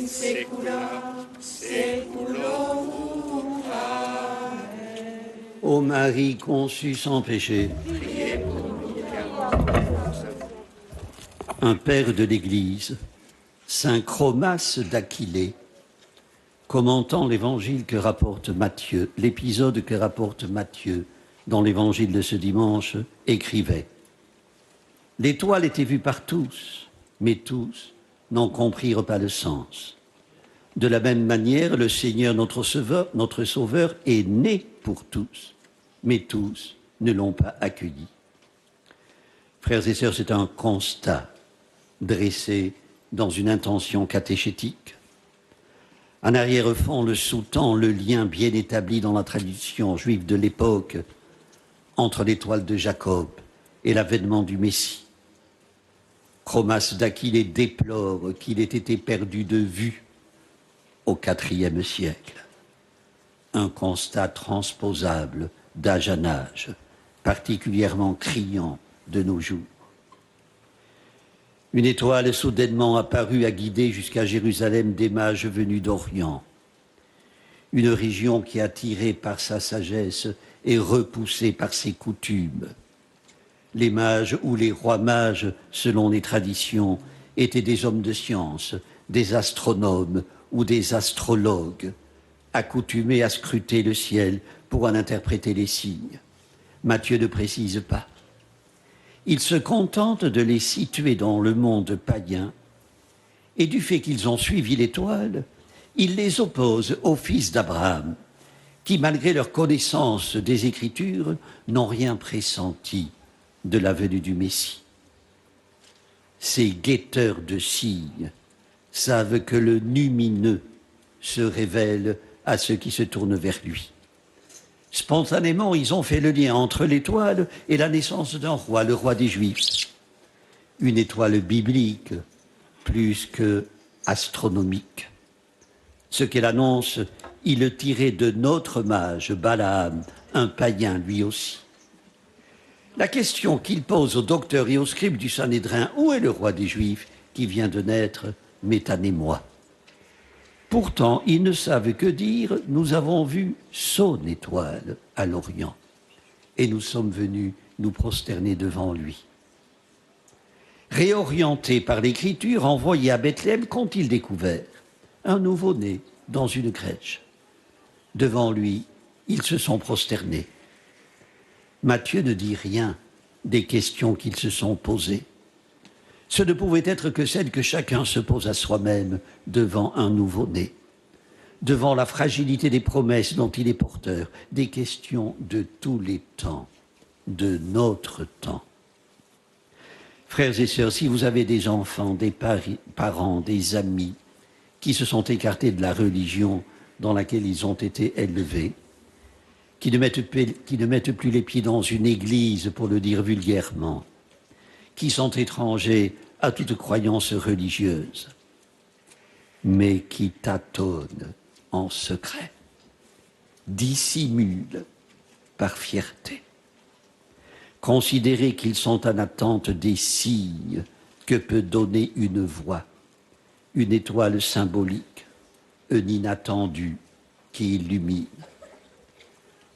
in saecula saeculorum. Amen. Ô Marie conçue sans péché, Priez pour nous qui avons besoin. un père de l'Église, Saint Chromas d'Aquilée, commentant l'évangile que rapporte Matthieu, l'épisode que rapporte Matthieu dans l'évangile de ce dimanche, écrivait: l'étoile était vue par tous, mais tous n'en comprirent pas le sens. De la même manière, le Seigneur, notre Sauveur, est né pour tous, mais tous ne l'ont pas accueilli. Frères et sœurs, c'est un constat dressé dans une intention catéchétique. En arrière-fond, le sous-tend le lien bien établi dans la tradition juive de l'époque entre l'étoile de Jacob et l'avènement du Messie. Chromas d'Aquilée déplore qu'il ait été perdu de vue au IVe siècle. Un constat transposable d'âge en âge, particulièrement criant de nos jours. Une étoile soudainement apparue a guidé jusqu'à Jérusalem des mages venus d'Orient. Une région qui, attirée par sa sagesse, est repoussée par ses coutumes. Les mages ou les rois mages, selon les traditions, étaient des hommes de science, des astronomes ou des astrologues, accoutumés à scruter le ciel pour en interpréter les signes. Matthieu ne précise pas. Il se contente de les situer dans le monde païen, et du fait qu'ils ont suivi l'étoile, il les oppose aux fils d'Abraham, qui, malgré leur connaissance des Écritures, n'ont rien pressenti de la venue du Messie. Ces guetteurs de signes savent que le lumineux se révèle à ceux qui se tournent vers lui. Spontanément, ils ont fait le lien entre l'étoile et la naissance d'un roi, le roi des Juifs. Une étoile biblique plus que astronomique. Ce qu'elle annonce, il le tirait de notre mage, Balaam, un païen lui aussi. La question qu'il pose aux docteurs et aux scribes du Sanhédrin, où est le roi des Juifs qui vient de naître, m'est un émoi. Pourtant, ils ne savent que dire, nous avons vu son étoile à l'Orient et nous sommes venus nous prosterner devant lui. Réorientés par l'Écriture, envoyés à Bethléem, qu'ont-ils découvert? Un nouveau-né dans une crèche. Devant lui, ils se sont prosternés. Matthieu ne dit rien des questions qu'ils se sont posées. Ce ne pouvait être que celles que chacun se pose à soi-même devant un nouveau-né, devant la fragilité des promesses dont il est porteur, des questions de tous les temps, de notre temps. Frères et sœurs, si vous avez des enfants, des parents, des amis qui se sont écartés de la religion dans laquelle ils ont été élevés, qui ne mettent plus les pieds dans une église, pour le dire vulgairement, qui sont étrangers à toute croyance religieuse, mais qui tâtonnent en secret, dissimulent par fierté. Considérez qu'ils sont en attente des signes que peut donner une voix, une étoile symbolique, un inattendu qui illumine.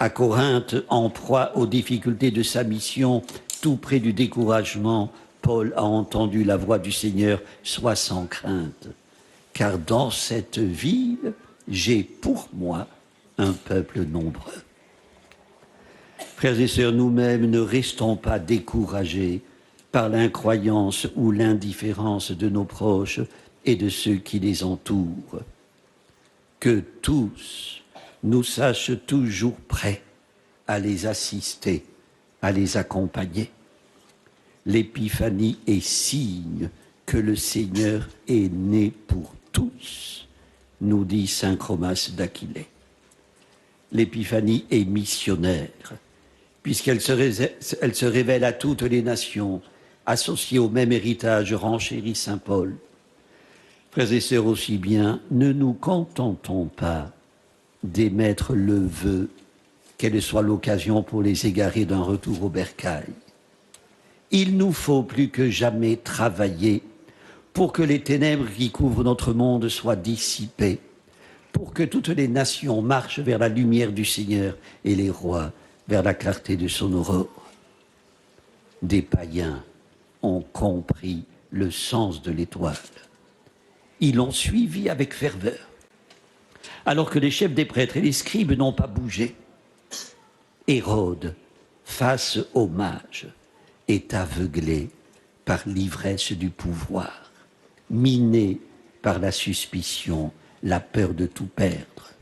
À Corinthe, en proie aux difficultés de sa mission, tout près du découragement, Paul a entendu la voix du Seigneur: sois sans crainte, car dans cette ville, j'ai pour moi un peuple nombreux. Frères et sœurs, nous-mêmes ne restons pas découragés par l'incroyance ou l'indifférence de nos proches et de ceux qui les entourent. Que tous nous sachent toujours prêts à les assister, à les accompagner. L'épiphanie est signe que le Seigneur est né pour tous, nous dit saint Chromas d'Aquilée. L'épiphanie est missionnaire, puisqu'elle se révèle à toutes les nations, associées au même héritage, renchérit saint Paul. Frères et sœurs, aussi bien, ne nous contentons pas d'émettre le vœu qu'elle soit l'occasion pour les égarés d'un retour au bercail. Il nous faut plus que jamais travailler pour que les ténèbres qui couvrent notre monde soient dissipées, pour que toutes les nations marchent vers la lumière du Seigneur et les rois vers la clarté de son aurore. Des païens ont compris le sens de l'étoile. Ils l'ont suivi avec ferveur, alors que les chefs des prêtres et les scribes n'ont pas bougé. Hérode, face aux mages, est aveuglé par l'ivresse du pouvoir, miné par la suspicion, la peur de tout perdre.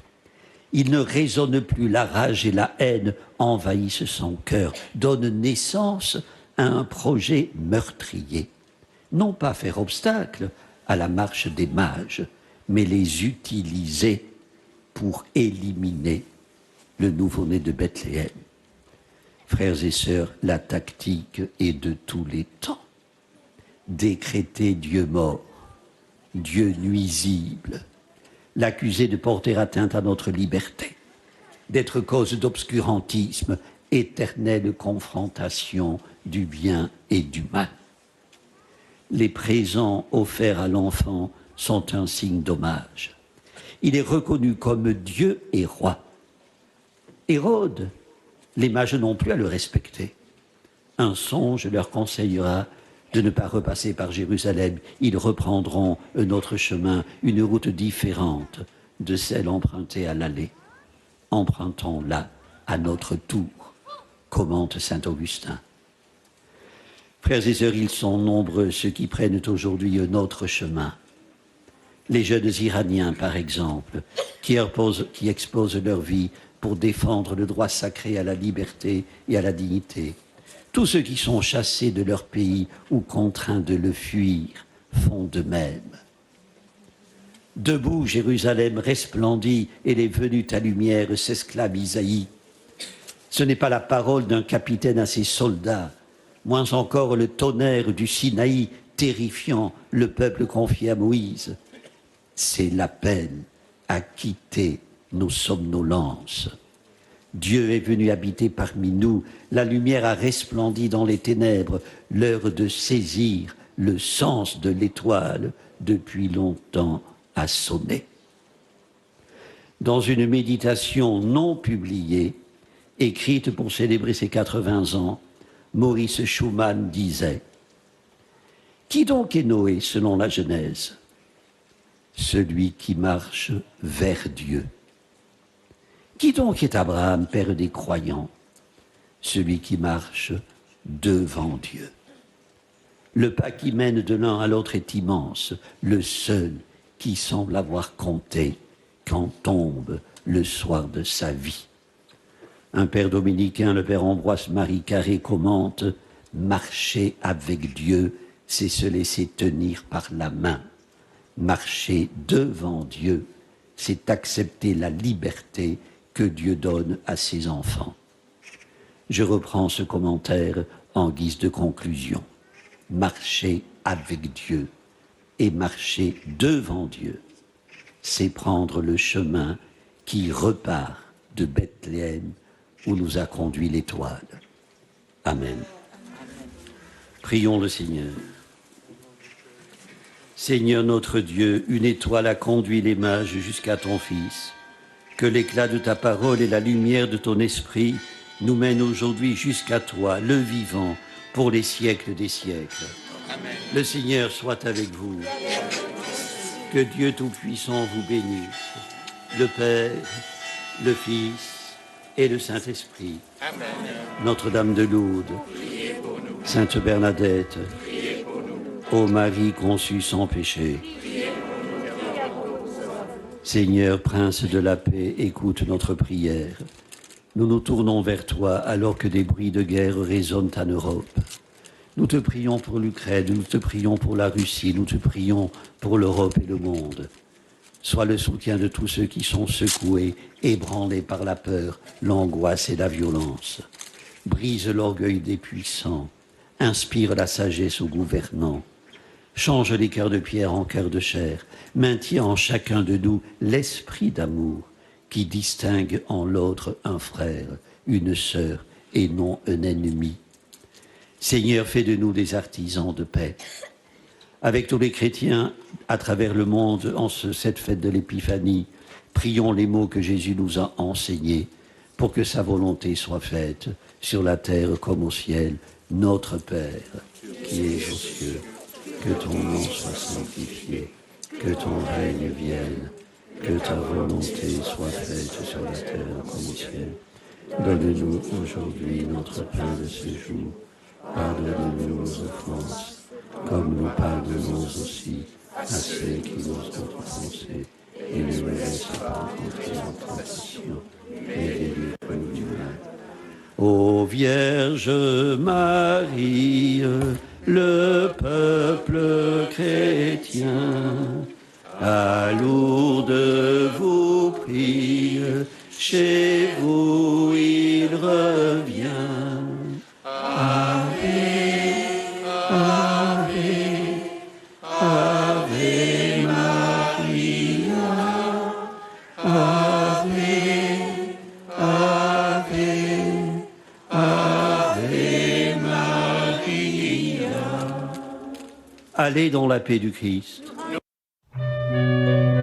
Il ne raisonne plus, la rage et la haine envahissent son cœur, donnent naissance à un projet meurtrier. Non pas faire obstacle à la marche des mages, mais les utiliser pour éliminer le nouveau-né de Bethléem. Frères et sœurs, la tactique est de tous les temps. Décréter Dieu mort, Dieu nuisible, l'accuser de porter atteinte à notre liberté, d'être cause d'obscurantisme, éternelle confrontation du bien et du mal. Les présents offerts à l'enfant sont un signe d'hommage. Il est reconnu comme Dieu et roi. Hérode, les mages n'ont plus à le respecter. Un songe leur conseillera de ne pas repasser par Jérusalem. Ils reprendront un autre chemin, une route différente de celle empruntée à l'aller. Empruntons-la à notre tour, commente saint Augustin. Frères et sœurs, ils sont nombreux ceux qui prennent aujourd'hui un autre chemin. Les jeunes Iraniens, par exemple, qui exposent leur vie pour défendre le droit sacré à la liberté et à la dignité. Tous ceux qui sont chassés de leur pays ou contraints de le fuir font de même. Debout, Jérusalem resplendit et les venus ta lumière, s'exclame Isaïe. Ce n'est pas la parole d'un capitaine à ses soldats, moins encore le tonnerre du Sinaï terrifiant le peuple confié à Moïse. C'est l'appel à quitter nos somnolences. Dieu est venu habiter parmi nous, la lumière a resplendi dans les ténèbres, l'heure de saisir le sens de l'étoile depuis longtemps a sonné. Dans une méditation non publiée, écrite pour célébrer ses 80 ans, Maurice Schumann disait « Qui donc est Noé selon la Genèse ? Celui qui marche vers Dieu. Qui donc est Abraham, père des croyants? Celui qui marche devant Dieu. Le pas qui mène de l'un à l'autre est immense, le seul qui semble avoir compté quand tombe le soir de sa vie. Un père dominicain, le père Ambroise-Marie Carré, commente « Marcher avec Dieu, c'est se laisser tenir par la main. Marcher devant Dieu, c'est accepter la liberté que Dieu donne à ses enfants. » Je reprends ce commentaire en guise de conclusion. Marcher avec Dieu et marcher devant Dieu, c'est prendre le chemin qui repart de Bethléem où nous a conduit l'étoile. Amen. Prions le Seigneur. Seigneur notre Dieu, une étoile a conduit les mages jusqu'à ton Fils. Que l'éclat de ta parole et la lumière de ton esprit nous mènent aujourd'hui jusqu'à toi, le vivant, pour les siècles des siècles. Amen. Le Seigneur soit avec vous. Que Dieu Tout-Puissant vous bénisse, le Père, le Fils et le Saint-Esprit. Amen. Notre-Dame de Lourdes, Sainte Bernadette, ô Marie conçue sans péché, Seigneur, Prince de la paix, écoute notre prière. Nous nous tournons vers toi alors que des bruits de guerre résonnent en Europe. Nous te prions pour l'Ukraine, nous te prions pour la Russie, nous te prions pour l'Europe et le monde. Sois le soutien de tous ceux qui sont secoués, ébranlés par la peur, l'angoisse et la violence. Brise l'orgueil des puissants, inspire la sagesse aux gouvernants. Change les cœurs de pierre en cœurs de chair, maintiens en chacun de nous l'esprit d'amour qui distingue en l'autre un frère, une sœur et non un ennemi. Seigneur, fais de nous des artisans de paix. Avec tous les chrétiens à travers le monde en cette fête de l'Épiphanie, prions les mots que Jésus nous a enseignés pour que sa volonté soit faite sur la terre comme au ciel. Notre Père, qui es aux cieux, que ton nom soit sanctifié, que ton règne vienne, que ta volonté soit faite sur la terre comme au ciel. Donne-nous aujourd'hui notre pain de ce jour. Pardonne-nous nos offenses, comme nous pardonnons aussi à ceux qui nous ont offensés. Et ne nous laisse pas entrer en tentation, mais délivre-nous du mal. Ô Vierge Marie, le peuple chrétien, à Lourdes vous prie, chez vous il revient. Ave, Ave, Ave Maria, Ave, Ave, Ave Maria. Allez dans la paix du Christ.